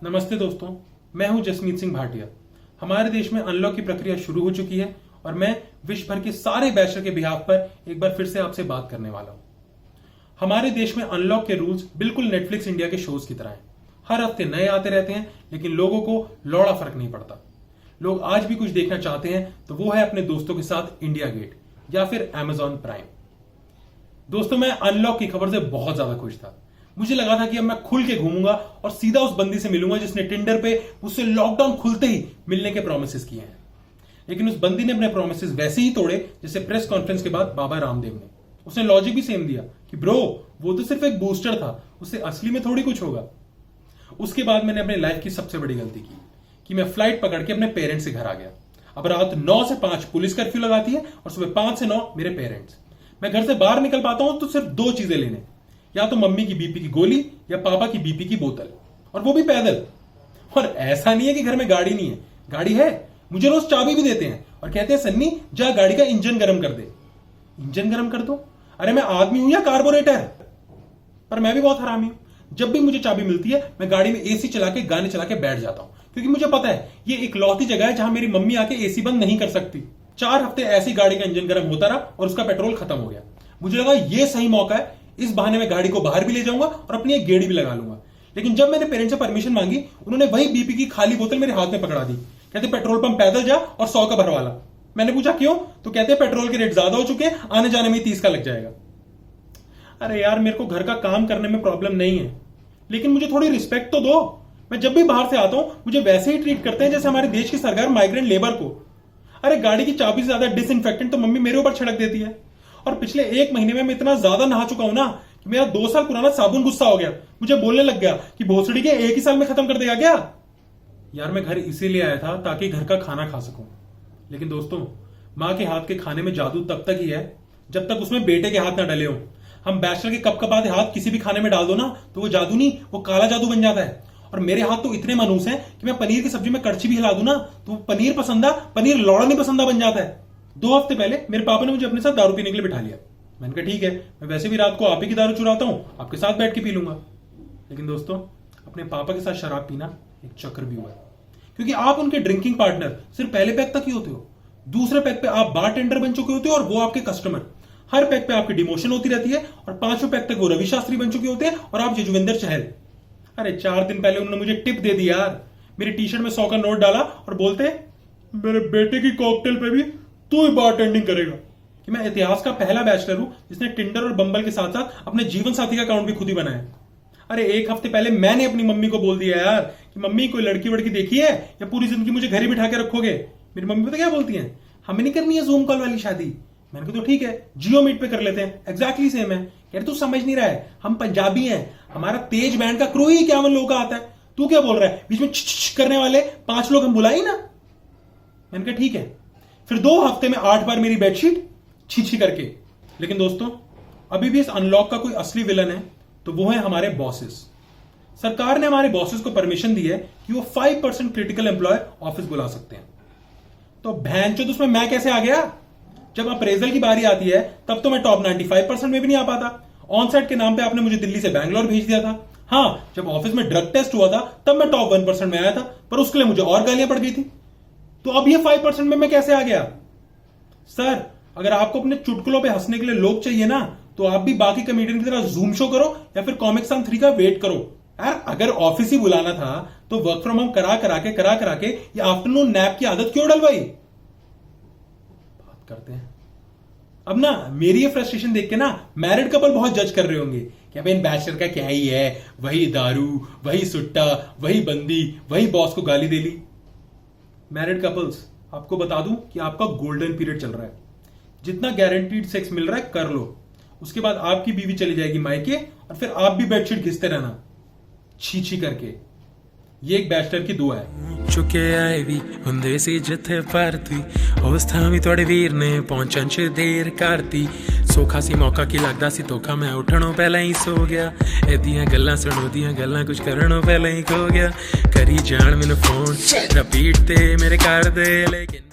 नमस्ते दोस्तों, मैं हूं जसमीत सिंह भाटिया। हमारे देश में अनलॉक की प्रक्रिया शुरू हो चुकी है और मैं विश्व भर के सारे बैचलर के बिहाफ पर एक बार फिर से आपसे बात करने वाला हूं। हमारे देश में अनलॉक के रूल्स बिल्कुल नेटफ्लिक्स इंडिया के शोज की तरह हैं। हर हफ्ते नए आते रहते हैं, लेकिन लोगों को लौड़ा फर्क नहीं पड़ता। लोग आज भी कुछ देखना चाहते हैं तो वो है अपने दोस्तों के साथ इंडिया गेट या फिर अमेजॉन प्राइम। दोस्तों, मैं अनलॉक की खबर से बहुत ज्यादा खुश था। मुझे लगा था कि अब मैं खुल के घूमूंगा और सीधा उस बंदी से मिलूंगा जिसने टिंडर पे मुझसे लॉकडाउन खुलते ही मिलने के प्रॉमिसेस किए हैं। लेकिन उस बंदी ने अपने प्रॉमिसेस वैसे ही तोड़े जैसे प्रेस कॉन्फ्रेंस के बाद बाबा रामदेव ने। उसने लॉजिक भी सेम दिया कि ब्रो, वो तो सिर्फ एक बूस्टर था, उससे असली में थोड़ी कुछ होगा। उसके बाद मैंने अपने लाइफ की सबसे बड़ी गलती की कि मैं फ्लाइट पकड़ के अपने पेरेंट्स से घर आ गया। अब रात 9 से 5 पुलिस कर्फ्यू लगाती है और सुबह 5 से 9 मेरे पेरेंट्स। मैं घर से बाहर निकल पाता हूं तो सिर्फ 2 चीजें लेने, या तो मम्मी की बीपी की गोली या पापा की बीपी की बोतल, और वो भी पैदल। और ऐसा नहीं है कि घर में गाड़ी नहीं है, गाड़ी है। मुझे रोज चाबी भी देते हैं और कहते हैं सन्नी जा गाड़ी का इंजन गर्म कर दे। इंजन गर्म कर दो? अरे मैं आदमी हूं या कार्बोरेटर? पर मैं भी बहुत हरामी हूं। जब भी मुझे चाबी मिलती है मैं गाड़ी में एसी चला के गाने चला के बैठ जाता हूं, क्योंकि मुझे पता है ये इकलौती जगह है जहां मेरी मम्मी आके एसी बंद नहीं कर सकती। 4 हफ्ते ऐसी गाड़ी का इंजन गर्म होता रहा और उसका पेट्रोल खत्म हो गया। मुझे लगा ये सही मौका है, इस बहाने में गाड़ी को बाहर भी ले जाऊंगा और अपनी एक गेड़ी भी लगा लूंगा। लेकिन जब मैंने पेरेंट्स से परमिशन मांगी, उन्होंने वही बीपी की खाली बोतल मेरे हाथ में पकड़ा दी। कहते पेट्रोल पंप पैदल जा और 100 का भरवाला। मैंने पूछा क्यों? तो कहते पेट्रोल के रेट ज्यादा हो चुके हैं, आने जाने में 30 का लग जाएगा। अरे यार, मेरे को घर का काम करने में प्रॉब्लम नहीं है, लेकिन मुझे थोड़ी रिस्पेक्ट तो दो। मैं जब भी बाहर से आता हूं मुझे वैसे ही ट्रीट करते हैं जैसे हमारे देश की सरकार माइग्रेंट लेबर को। अरे गाड़ी की चाबी से ज्यादा डिसइंफेक्टेंट तो मम्मी मेरे ऊपर छिड़क देती है। और पिछले 1 महीने में मैं इतना ज्यादा नहा चुका हूं ना कि मेरा 2 साल पुराना साबुन गुस्सा हो गया। मुझे बोलने लग गया कि भोसड़ी के 1 ही साल में खत्म कर देगा क्या? यार, मैं घर इसीलिए आया था ताकि घर का खाना खा सकूं। लेकिन दोस्तों, मां के हाथ के खाने में जादू तब तक ही है जब तक उसमें बेटे के हाथ ना डले हो। हम बैचलर के कपकपाते हाथ किसी भी खाने में डाल दो ना तो वो जादू नहीं, वो काला जादू बन जाता है। और मेरे हाथ तो इतने मनूस हैं कि मैं पनीर की सब्जी में कड़छी भी हिला दूं ना तो पनीर पसंदा पनीर लौड़ा नहीं पसंदा बन जाता है। 2 हफ्ते पहले मेरे पापा ने मुझे अपने साथ दारू पीने के लिए बिठा लिया। मैंने कहा ठीक है, मैं वैसे भी रात को आप ही की दारू चुराता हूं, आपके साथ बैठ के पी लूंगा। लेकिन दोस्तों, अपने पापा के साथ शराब पीना एक चक्र भी हुआ है, क्योंकि आप उनके ड्रिंकिंग पार्टनर सिर्फ पहले पैक तक ही होते हो। दूसरे पैक पे आप बार टेंडर बन चुके होते हो और वो आपके कस्टमर। हर पैक पे आपकी डिमोशन होती रहती है और 5वें पैक तक वो रवि शास्त्री बन चुके होते हैं और आप यजुवेंद्र चहल। अरे 4 दिन पहले उन्होंने मुझे टिप दे दी यार। मेरी टी शर्ट में 100 का नोट डाला और बोलते मेरे बेटे की कॉकटेल पे भी तू ही बार टेंडिंग करेगा। कि मैं इतिहास का पहला बैचलर हूं जिसने टिंडर और बंबल के साथ साथ अपने जीवन साथी का अकाउंट भी खुद ही बनाया। अरे 1 हफ्ते पहले मैंने अपनी मम्मी को बोल दिया यार कि मम्मी कोई लड़की वड़की देखी है या पूरी जिंदगी मुझे घर ही बिठा के रखोगे? मेरी मम्मी पता क्या बोलती है? हमें नहीं करनी है जूम कॉल वाली शादी। मैंने कहा तो ठीक है, जियो मीट पे कर लेते हैं, एग्जैक्टली सेम है। कह रहे तू समझ नहीं रहा है, हम पंजाबी हैं, हमारा तेज बैंड का क्रू ही 51 लोगों का आता है। तू क्या बोल रहा है? बीच में छ करने वाले 5 लोग हम बुलाई ना। मैंने कहा ठीक है। फिर 2 हफ्ते में 8 बार मेरी बेडशीट छी करके। लेकिन दोस्तों, अभी भी इस अनलॉक का कोई असली विलन है तो वो है हमारे बॉसेस। सरकार ने हमारे बॉसेस को परमिशन दी है कि वो 5% क्रिटिकल एम्प्लॉय ऑफिस बुला सकते हैं। तो भैंचोद उसमें मैं कैसे आ गया? जब अप्रेजल की बारी आती है तब तो मैं टॉप 95% में भी नहीं आ पाता। ऑन साइट के नाम पे आपने मुझे दिल्ली से बैंगलोर भेज दिया था। हाँ, जब ऑफिस में ड्रग टेस्ट हुआ था तब मैं टॉप 1% में आया था, पर उसके लिए मुझे और गालियां पड़ गई थी। तो अब ये 5% में मैं कैसे आ गया? सर, अगर आपको अपने चुटकुलों पे हंसने के लिए लोग चाहिए ना तो आप भी बाकी कमेडियन की तरह जूम शो करो या फिर कॉमिक सन 3 का वेट करो। यार, अगर ऑफिस ही बुलाना था तो वर्क फ्रॉम होम करा करा के ये आफ्टरनून नैप की आदत क्यों डलवाई? बात करते हैं अब ना। मेरी ये फ्रस्ट्रेशन देख के ना मैरिड कपल बहुत जज कर रहे होंगे कि अब इन बैचलर का क्या ही है, वही दारू, वही सुट्टा, वही बंदी, वही बॉस को गाली दे ली। मैरिड कपल्स, आपको बता दूं कि आपका गोल्डन पीरियड चल रहा है। जितना गारंटीड सेक्स मिल रहा है कर लो, उसके बाद आपकी बीवी चली जाएगी मायके और फिर आप भी बेडशीट घिसते रहना छी करके। ये एक बैचलर की दुआ है। चुके आए भी हुंदे सी जिथे भरती उस थां भी तुहाडे वीर ने पहुंचण च देर करती। सौखा सी मौका की लगदा सी धोखा, मैं उठणों पहला ही सो गया। एदियां गल्लां सुणो दियां गल्लां कुछ करणों पहला ही खो गया। करी जान मैनू फोन रिपीट ते मेरे कर दे, लेकिन